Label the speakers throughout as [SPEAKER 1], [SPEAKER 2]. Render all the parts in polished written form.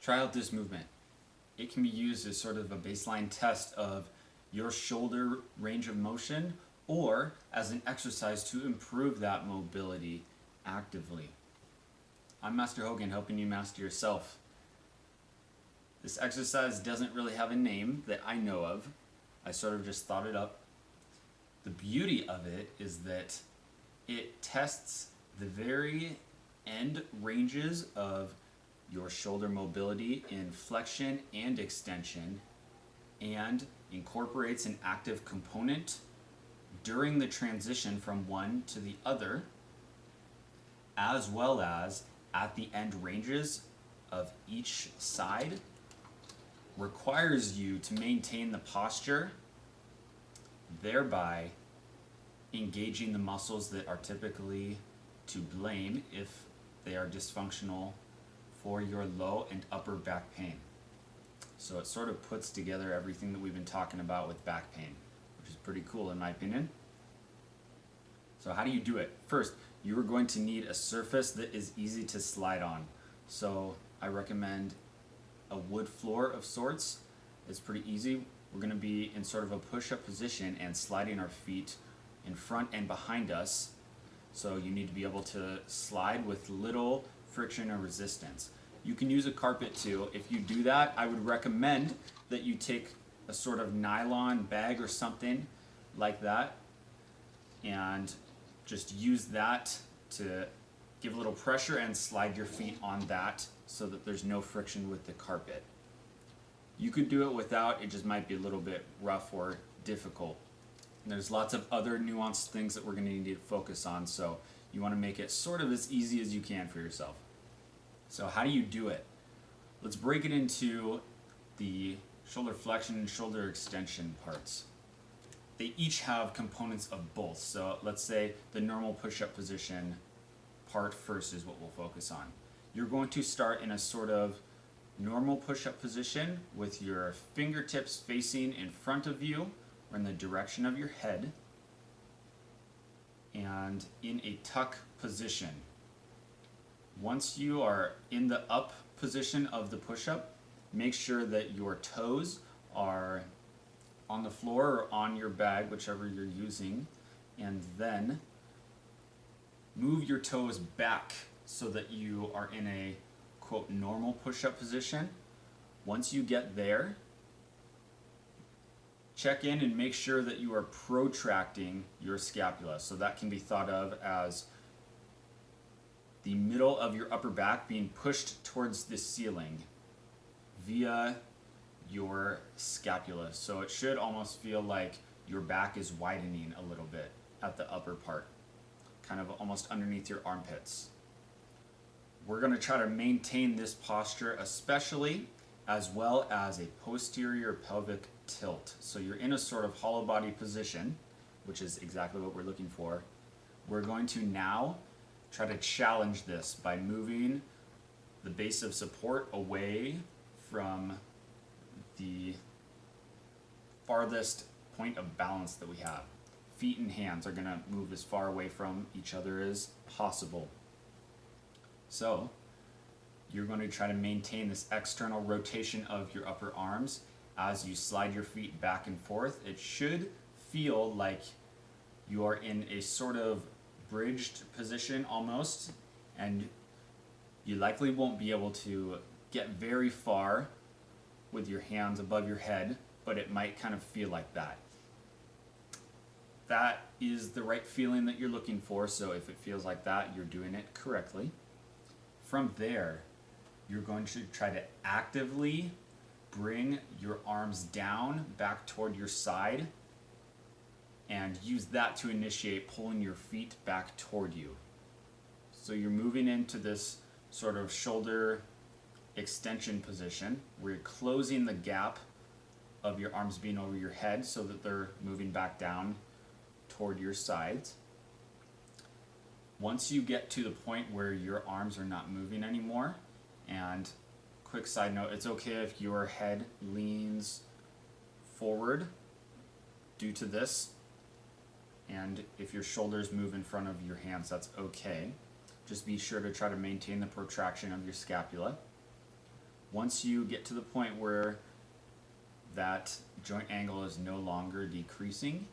[SPEAKER 1] Try out this movement. It can be used as sort of a baseline test of your shoulder range of motion or as an exercise to improve that mobility actively. I'm Master Hogan, helping you master yourself. This exercise doesn't really have a name that I know of. I sort of just thought it up. The beauty of it is that it tests the very end ranges of your shoulder mobility in flexion and extension, and incorporates an active component during the transition from one to the other, as well as at the end ranges of each side. Requires you to maintain the posture, thereby engaging the muscles that are typically to blame if they are dysfunctional for your low and upper back pain. So it sort of puts together everything that we've been talking about with back pain, which is pretty cool in my opinion. So how do you do it? First, you are going to need a surface that is easy to slide on. So I recommend a wood floor of sorts. It's pretty easy. We're going to be in sort of a push-up position and sliding our feet in front and behind us. So you need to be able to slide with little friction or resistance. You can use a carpet too. If you do that, I would recommend that you take a sort of nylon bag or something like that and just use that to give a little pressure and slide your feet on that so that there's no friction with the carpet. You could do it without, it just might be a little bit rough or difficult. And there's lots of other nuanced things that we're going to need to focus on, so you want to make it sort of as easy as you can for yourself. So how do you do it? Let's break it into the shoulder flexion and shoulder extension parts. They each have components of both. So let's say the normal push-up position part first is what we'll focus on. You're going to start in a sort of normal push-up position with your fingertips facing in front of you or in the direction of your head and in a tuck position. Once you are in the up position of the push-up, make sure that your toes are on the floor or on your bag, whichever you're using, and then move your toes back so that you are in a quote normal push-up position. Once you get there, check in and make sure that you are protracting your scapula. So that can be thought of as the middle of your upper back being pushed towards the ceiling via your scapula. So it should almost feel like your back is widening a little bit at the upper part, kind of almost underneath your armpits. We're going to try to maintain this posture, especially as well as a posterior pelvic tilt. So you're in a sort of hollow body position, which is exactly what we're looking for. We're going to now try to challenge this by moving the base of support away from the farthest point of balance that we have. Feet and hands are going to move as far away from each other as possible. So you're going to try to maintain this external rotation of your upper arms as you slide your feet back and forth. It should feel like you are in a sort of bridged position almost, and you likely won't be able to get very far with your hands above your head, but it might kind of feel like that. That is the right feeling that you're looking for, so if it feels like that, you're doing it correctly. From there, you're going to try to actively bring your arms down back toward your side and use that to initiate pulling your feet back toward you. So you're moving into this sort of shoulder extension position where you're closing the gap of your arms being over your head so that they're moving back down toward your sides. Once you get to the point where your arms are not moving anymore, and quick side note, it's okay if your head leans forward due to this, and if your shoulders move in front of your hands, that's okay. Just be sure to try to maintain the protraction of your scapula. Once you get to the point where that joint angle is no longer decreasing,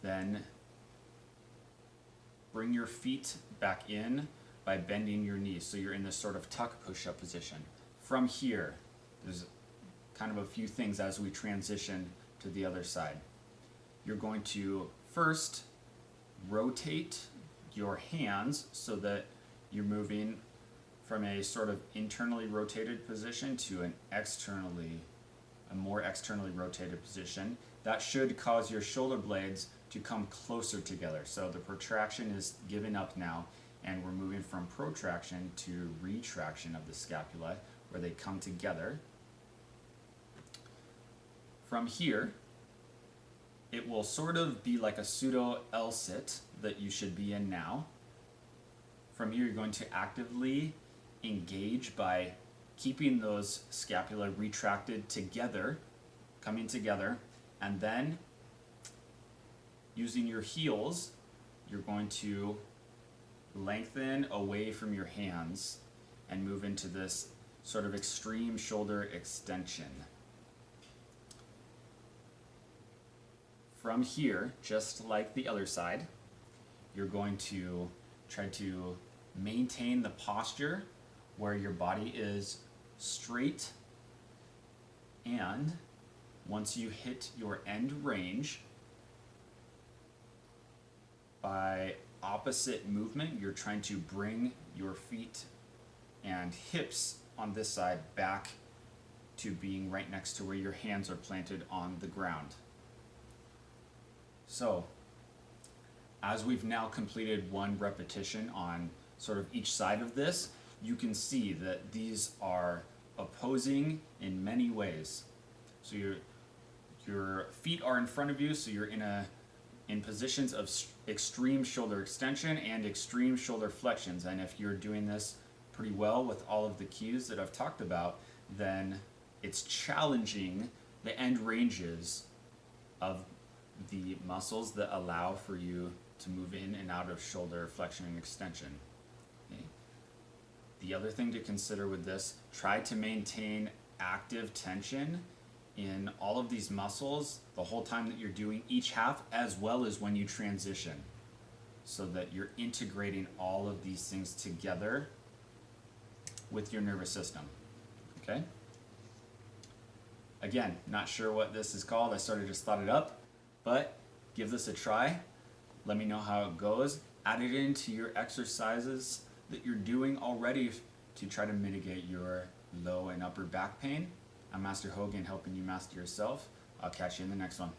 [SPEAKER 1] then bring your feet back in by bending your knees. So you're in this sort of tuck push-up position. From here, there's kind of a few things as we transition to the other side. You're going to first rotate your hands so that you're moving from a sort of internally rotated position to a more externally rotated position. That should cause your shoulder blades to come closer together. So the protraction is giving up now, and we're moving from protraction to retraction of the scapula, where they come together. From here, it will sort of be like a pseudo L-sit that you should be in now. From here, you're going to actively engage by keeping those scapula retracted together, coming together, and then using your heels, you're going to lengthen away from your hands and move into this sort of extreme shoulder extension. From here, just like the other side, you're going to try to maintain the posture where your body is straight, and once you hit your end range, by opposite movement, you're trying to bring your feet and hips on this side back to being right next to where your hands are planted on the ground. So, as we've now completed one repetition on sort of each side of this, you can see that these are opposing in many ways. So your feet are in front of you, so you're in positions of extreme shoulder extension and extreme shoulder flexions. And if you're doing this pretty well with all of the cues that I've talked about, then it's challenging the end ranges of the muscles that allow for you to move in and out of shoulder flexion and extension. Okay. The other thing to consider with this, try to maintain active tension in all of these muscles the whole time that you're doing each half, as well as when you transition, so that you're integrating all of these things together with your nervous system. Okay? Again, not sure what this is called. I sort of just thought it up, but give this a try. Let me know how it goes. Add it into your exercises that you're doing already to try to mitigate your low and upper back pain. I'm Master Hogan, helping you master yourself. I'll catch you in the next one.